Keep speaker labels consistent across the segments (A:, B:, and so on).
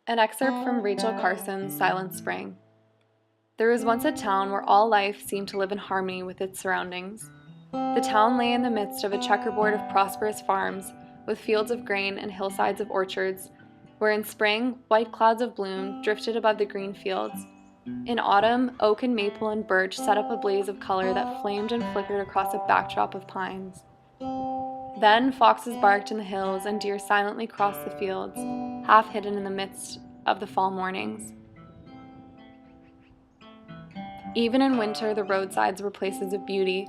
A: An excerpt from Rachel Carson's Silent Spring. There was once a town where all life seemed to live in harmony with its surroundings. The town lay in the midst of a checkerboard of prosperous farms, with fields of grain and hillsides of orchards, where in spring, white clouds of bloom drifted above the green fields. In autumn, oak and maple and birch set up a blaze of color that flamed and flickered across a backdrop of pines. Then foxes barked in the hills and deer silently crossed the fields, half hidden in the midst of the fall mornings. Even in winter, the roadsides were places of beauty,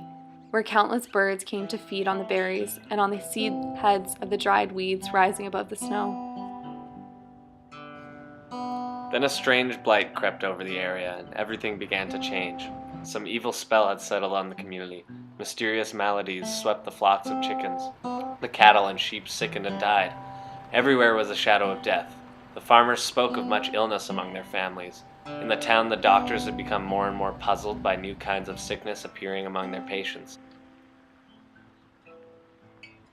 A: where countless birds came to feed on the berries and on the seed heads of the dried weeds rising above the snow.
B: Then a strange blight crept over the area, and everything began to change. Some evil spell had settled on the community. Mysterious maladies swept the flocks of chickens. The cattle and sheep sickened and died. Everywhere was a shadow of death. The farmers spoke of much illness among their families. In the town, the doctors had become more and more puzzled by new kinds of sickness appearing among their patients.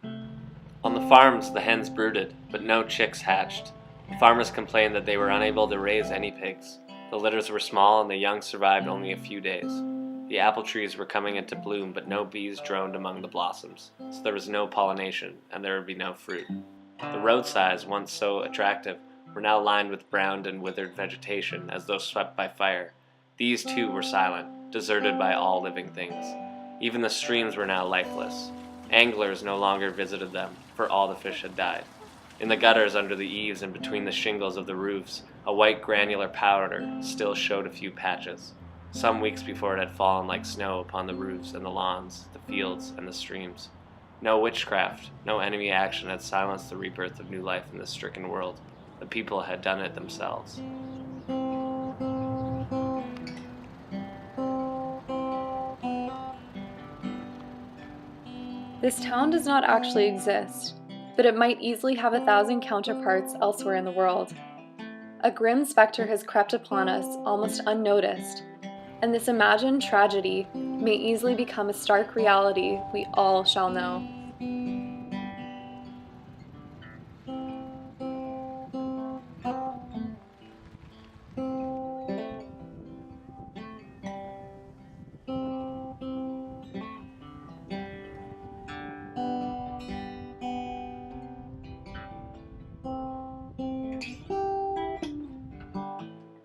B: On the farms, the hens brooded, but no chicks hatched. The farmers complained that they were unable to raise any pigs. The litters were small and the young survived only a few days. The apple trees were coming into bloom, but no bees droned among the blossoms, so there was no pollination, and there would be no fruit. The roadsides, once so attractive, were now lined with browned and withered vegetation, as though swept by fire. These too were silent, deserted by all living things. Even the streams were now lifeless. Anglers no longer visited them, for all the fish had died. In the gutters under the eaves and between the shingles of the roofs, a white granular powder still showed a few patches. Some weeks before it had fallen like snow upon the roofs and the lawns, the fields and the streams. No witchcraft, no enemy action had silenced the rebirth of new life in this stricken world. The people had done it themselves.
A: This town does not actually exist, but it might easily have 1,000 counterparts elsewhere in the world. A grim specter has crept upon us almost unnoticed, and this imagined tragedy may easily become a stark reality we all shall know.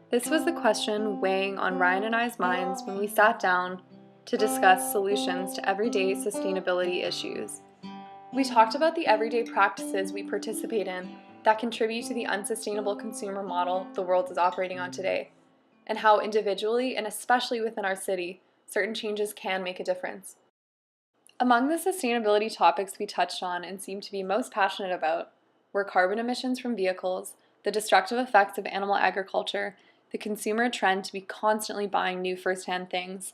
A: This was the question weighing on Ryan and I's minds when we sat down to discuss solutions to everyday sustainability issues. We talked about the everyday practices we participate in that contribute to the unsustainable consumer model the world is operating on today, and how individually and especially within our city, certain changes can make a difference. Among the sustainability topics we touched on and seemed to be most passionate about were carbon emissions from vehicles, the destructive effects of animal agriculture, the consumer trend to be constantly buying new first-hand things,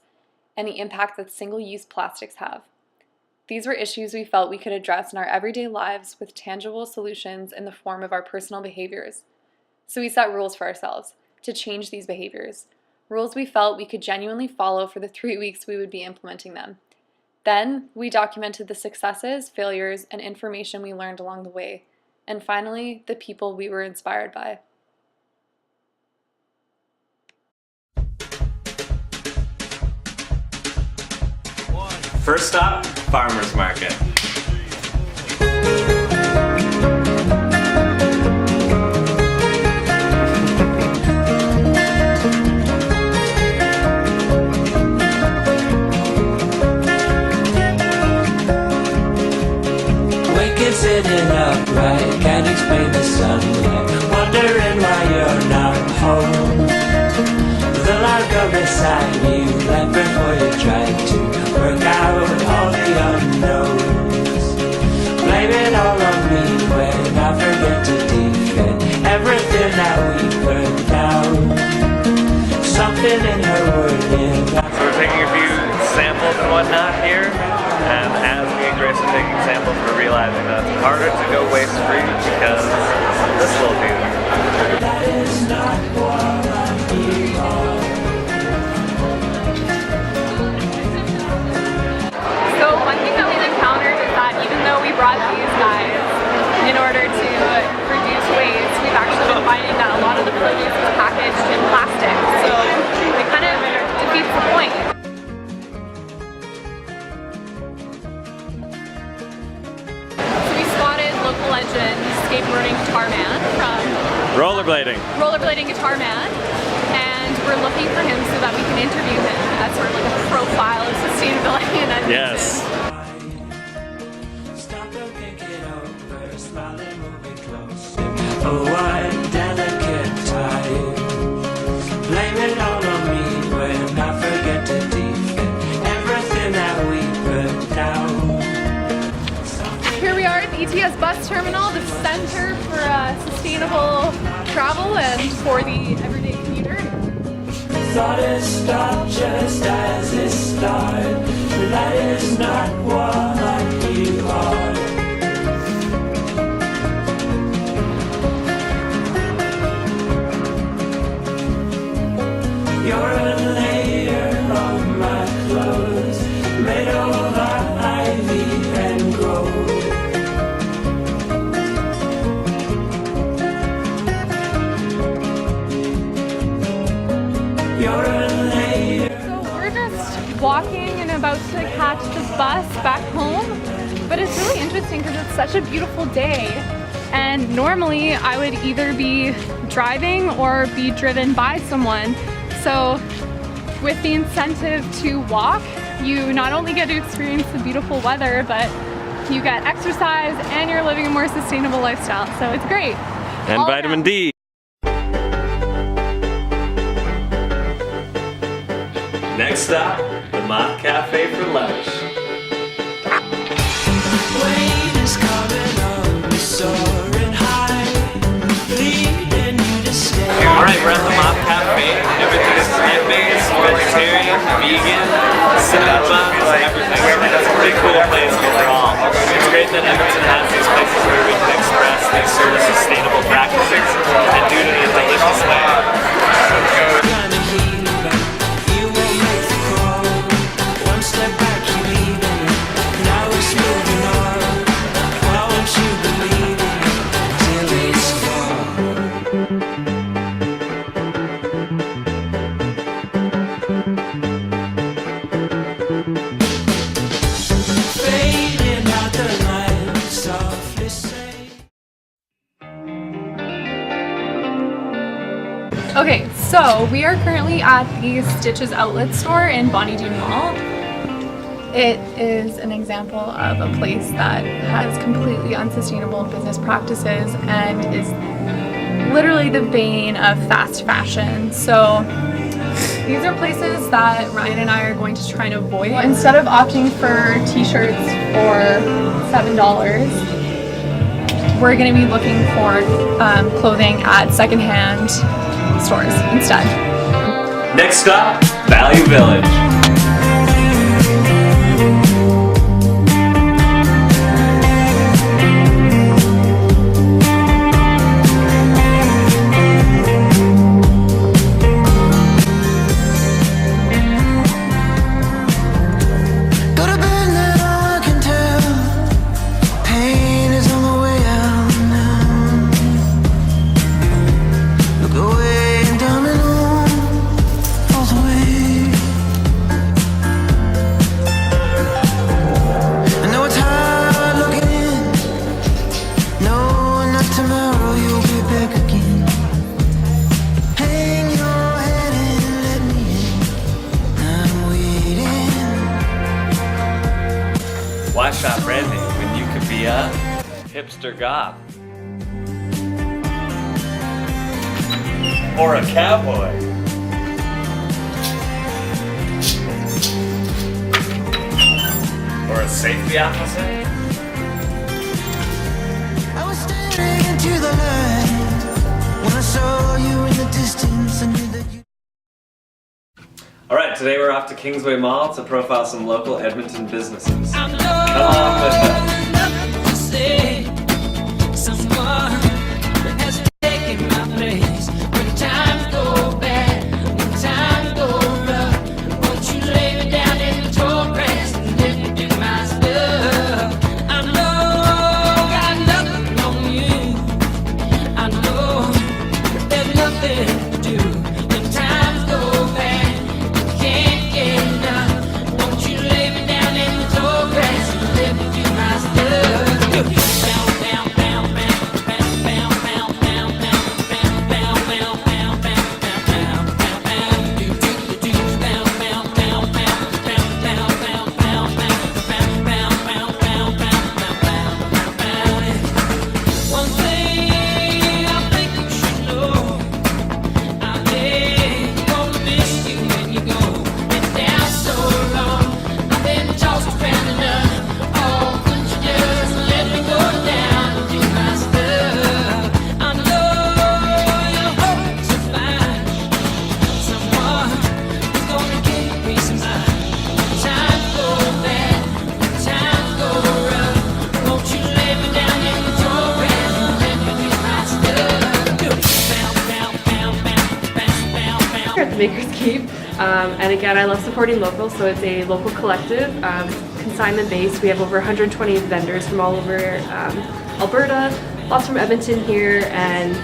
A: and the impact that single-use plastics have. These were issues we felt we could address in our everyday lives with tangible solutions in the form of our personal behaviors. So we set rules for ourselves to change these behaviors, rules we felt we could genuinely follow for the 3 weeks we would be implementing them. Then, we documented the successes, failures, and information we learned along the way, and finally, the people we were inspired by.
B: First stop, farmer's market.
C: Wicked sitting upright, can't explain the sunlight, wondering why you're not home. The lark up beside you, left before you tried to work out all the unknowns. Blame it all on me when I forget to defend everything that we put down. Something in her wording.
B: So we're taking a few samples and whatnot here, and as me and Grace are taking samples, we're realizing that it's harder to go waste free because this little dude.
C: That is not what I need.
A: So one thing that we've encountered is that even though we brought these guys in order to reduce waste, we've actually been finding that a lot of rollerblading guitar man, and we're looking for him so that we can interview him as sort of like a profile of sustainability in Edmonton.
B: Yes.
C: Stop and think it over, smiling, moving closer. Oh, what delicate time. Blame it all on me when I forget to defend everything that we put down.
A: Here we are at the ETS bus terminal, the center for sustainable travel and for the everyday commuter.
C: Thought it stopped just as it started, but that is not what you are. You're a layer on my clothes, made of ivy and gold. You're a layer.
A: So we're just walking and about to catch the bus back home, but it's really interesting because it's such a beautiful day, and normally I would either be driving or be driven by someone. So with the incentive to walk, you not only get to experience the beautiful weather, but you get exercise and you're living a more sustainable lifestyle. So it's great.
B: And
A: All
B: vitamin
A: around.
B: D. Next stop, the Moth Cafe for lunch.
C: Wave is coming up, soaring high, leading you to stay.
B: Alright, we're at the Moth Cafe. Everything is plant-based, vegetarian, vegan, cinnamon buns, everything. It's a pretty cool place overall. It's great that Edmonton has these places where we can express these sort of sustainable practices and do it in a delicious way.
C: Gonna heal back, you won't make the call. One step back, you leave it. Now it's moving on. Why won't you believe it till it's gone? Fading out the light, softly say.
A: Okay, so we are currently at the Stitches outlet store in Bonnie Doon Mall. It is an example of a place that has completely unsustainable business practices and is literally the bane of fast fashion. So these are places that Ryan and I are going to try and avoid. Instead of opting for t-shirts for $7, we're going to be looking for clothing at secondhand stores instead.
B: Next stop, Value Village.
C: Go to bed now, I can tell. Pain is on the way out now. Look away and domino falls away. I know it's hard looking in. No, not tomorrow, you'll be back again. Hang your head and let me in. I'm waiting.
B: Why shop branding when you could be a hipster goth? Or a cowboy? Or a safety officer?
C: I was staring into the light when I saw you in the distance. I knew that you.
B: Alright, today we're off to Kingsway Mall to profile some local Edmonton businesses. Come along with us.
D: Maker's Keep. And again, I love supporting local, so it's a local collective, consignment based. We have over 120 vendors from all over Alberta, lots from Edmonton here, and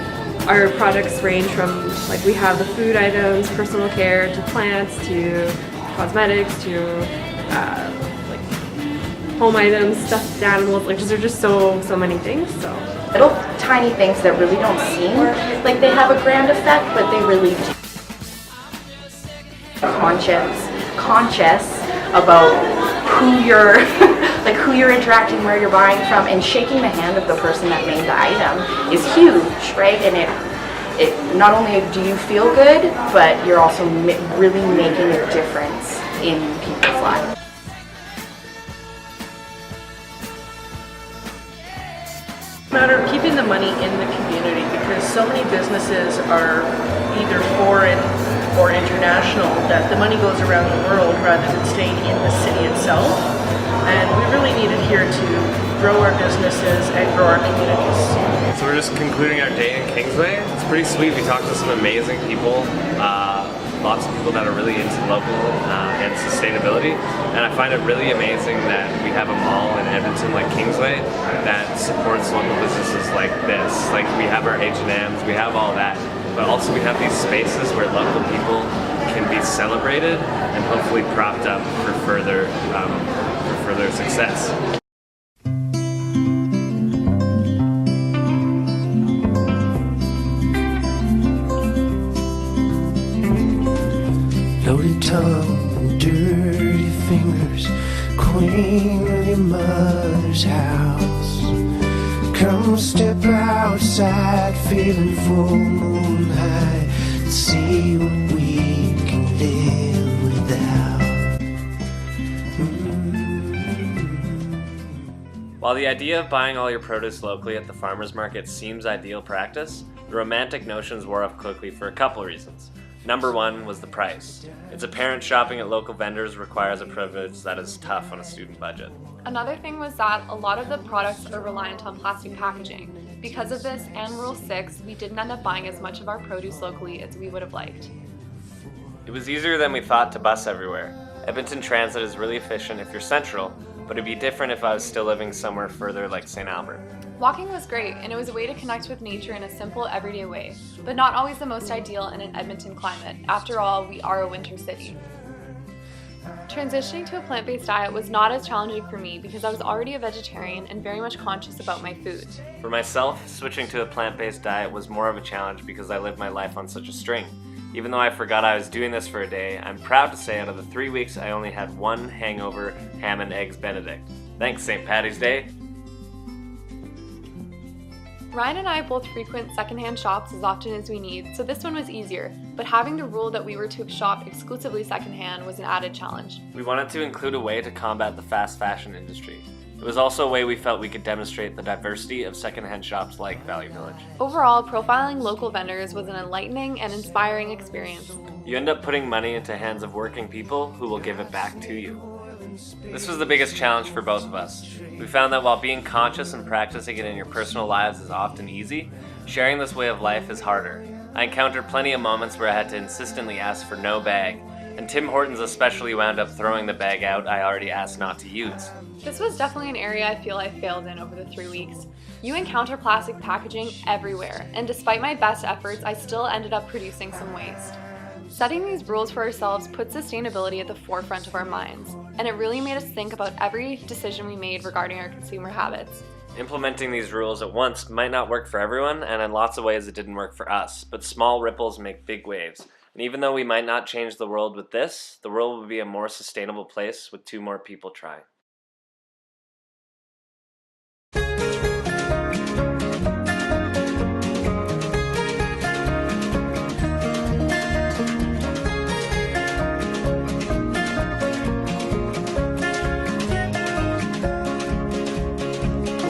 D: our products range from, like, we have the food items, personal care, to plants, to cosmetics, to like home items, stuffed animals. Like, they're just so many things. So
E: little tiny things that really don't seem like they have a grand effect, but they really do. Conscious about who you're like who you're interacting, where you're buying from, and shaking the hand of the person that made the item is huge, right? And it not only do you feel good, but you're also really making a difference in people's lives.
F: Matter of keeping the money in the community, because so many businesses are either foreign or international that the money goes around the world rather than staying in the city itself. And we really need it here to grow our businesses and grow our communities.
B: So we're just concluding our day in Kingsway. It's pretty sweet. We talked to some amazing people, lots of people that are really into local and sustainability. And I find it really amazing that we have a mall in Edmonton like Kingsway that supports local businesses like this. Like, we have our H&Ms, we have all that, but also we have these spaces where local people can be celebrated and hopefully propped up for further success.
C: Loaded tongue, dirty fingers, queen of your mother's house. Come step outside, feeling full moon high, and see what we can live without.
B: While the idea of buying all your produce locally at the farmer's market seems ideal practice, the romantic notions wore off quickly for a couple reasons. Number one was the price. It's apparent shopping at local vendors requires a privilege that is tough on a student budget.
A: Another thing was that a lot of the products are reliant on plastic packaging. Because of this and Rule 6, we didn't end up buying as much of our produce locally as we would have liked.
B: It was easier than we thought to bus everywhere. Edmonton Transit is really efficient if you're central, but it'd be different if I was still living somewhere further like St. Albert.
A: Walking was great, and it was a way to connect with nature in a simple, everyday way, but not always the most ideal in an Edmonton climate. After all, we are a winter city. Transitioning to a plant-based diet was not as challenging for me because I was already a vegetarian and very much conscious about my food.
B: For myself, switching to a plant-based diet was more of a challenge because I lived my life on such a string. Even though I forgot I was doing this for a day, I'm proud to say out of the 3 weeks I only had one hangover ham and eggs Benedict. Thanks, St. Paddy's Day!
A: Ryan and I both frequent secondhand shops as often as we need, so this one was easier, but having the rule that we were to shop exclusively secondhand was an added challenge.
B: We wanted to include a way to combat the fast fashion industry. It was also a way we felt we could demonstrate the diversity of secondhand shops like Value Village.
A: Overall, profiling local vendors was an enlightening and inspiring experience.
B: You end up putting money into hands of working people who will give it back to you. This was the biggest challenge for both of us. We found that while being conscious and practicing it in your personal lives is often easy, sharing this way of life is harder. I encountered plenty of moments where I had to insistently ask for no bag, and Tim Hortons especially wound up throwing the bag out I already asked not to use.
A: This was definitely an area I feel I failed in over the 3 weeks. You encounter plastic packaging everywhere, and despite my best efforts, I still ended up producing some waste. Setting these rules for ourselves put sustainability at the forefront of our minds, and it really made us think about every decision we made regarding our consumer habits.
B: Implementing these rules at once might not work for everyone, and in lots of ways it didn't work for us, but small ripples make big waves. And even though we might not change the world with this, the world will be a more sustainable place with 2 more people trying.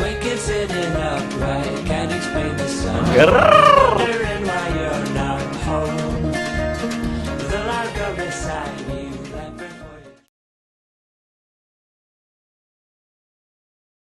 C: Waking sitting upright, can't explain the sun.